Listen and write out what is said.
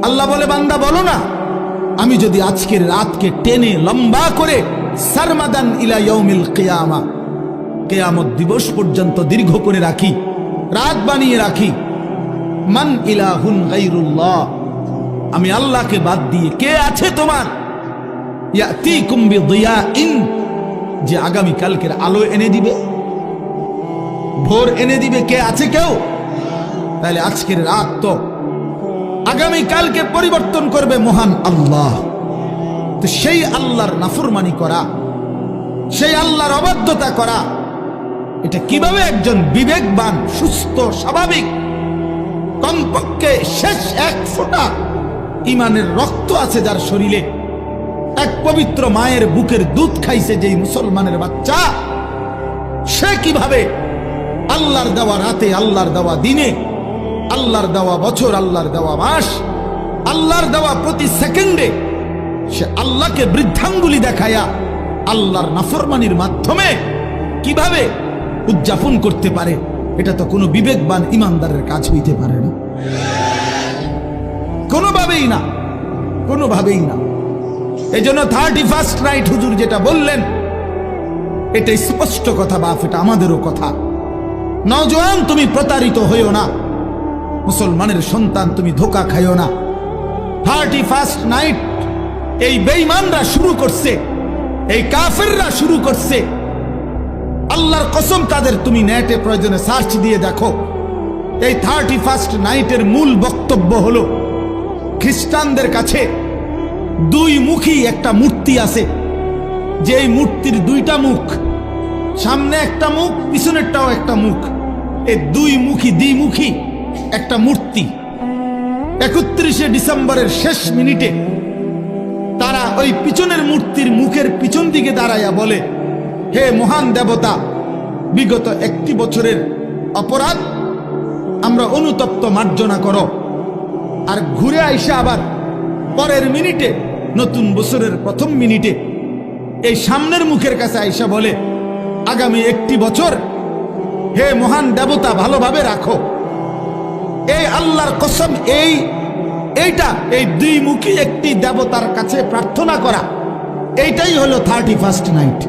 আল্লাহ বলে, বান্দা বলো না, আমি যদি আজকের রাতকে টেনে লম্বা করে সারমাদান ইলা ইয়াউমিল কিয়ামা, কিয়ামত দিবস পর্যন্ত দীর্ঘ করে রাখি, রাত বানিয়ে রাখি, মান ইলাহুন গায়রুল্লাহ, আমি আল্লাহকে বাদ দিয়ে কে আছে তোমার, ইয়াতিকুম বিদিয়াইন, যে আগামী কালকের আলো এনে দিবে, ভোর এনে দিবে, কে আছে কেউ? তাহলে আজকের রাত তো আগামী কালকে পরিবর্তন করবে মহান আল্লাহ। তো সেই আল্লাহর নাফরমানি করা, সেই আল্লাহর অবাধ্যতা করা, এটা কিভাবে একজন বিবেকবান, সুস্থ, স্বাভাবিক, কমপক্ষে শেষ এক ফোঁটা ইমানের রক্ত আছে যার শরীরে, এক পবিত্র মায়ের বুকের দুধ খাইছে যেই মুসলমানের বাচ্চা, সে কিভাবে আল্লাহর দেওয়া রাতে, আল্লাহর দেওয়া দিনে, আল্লাহর দেওয়া বছর, আল্লাহর দেওয়া মাস, আল্লাহর দেওয়া প্রতি সেকেন্ডে সে আল্লাহকে বৃদ্ধাঙ্গুলি দেখায়া আল্লাহর নাফরমানির মাধ্যমে কিভাবে উদযাপন করতে পারে? এটা তো কোনো বিবেকবান ইমানদারের কাজ হইতে পারে না, কোনোভাবেই না, কোনোভাবেই না। এই জন্য 31st নাইট হুজুর যেটা বললেন, এটা স্পষ্ট কথা বাপ, এটা আমাদেরও কথা। নওজোয়ান, তুমি প্রতারিত হইও না, মুসলমানের সন্তান তুমি ধোকা খাইও না। 31st নাইট এই বেঈমানরা শুরু করছে, এই কাফেররা শুরু করছে। আল্লাহর কসম, তাদের তুমি নেটে প্রয়োজনে সার্চ দিয়ে দেখো। এই 31st নাইটের মূল বক্তব্য হলো, খ্রিস্টানদের কাছে দুই মুখী একটা মূর্তি আছে, যে এই মূর্তির দুইটা মুখ, সামনে একটা মুখ, পিছনেরটাও একটা মুখ, এই দুই মুখী, দ্বিমুখী একটা মূর্তি। 31শে ডিসেম্বরের শেষ মিনিটে তারা ওই পিছনের মূর্তির মুখের পিছন দিকে দাঁড়াইয়া বলে, হে মহান দেবতা, বিগত 1 বছরের অপরাধ আমরা অনুতপ্ত মার্জনা করো। আর ঘুরে আইসা আবার পরের মিনিটে, নতুন বছরের প্রথম মিনিটে এই সামনের মুখের কাছে আইসা বলে, আগামী 1 বছর হে মহান দেবতা ভালোভাবে রাখো। এই আল্লাহর কসম, এইটা এই দুই মুখী একটি দেবতার কাছে প্রার্থনা করা, এইটাই হলো 31st নাইট।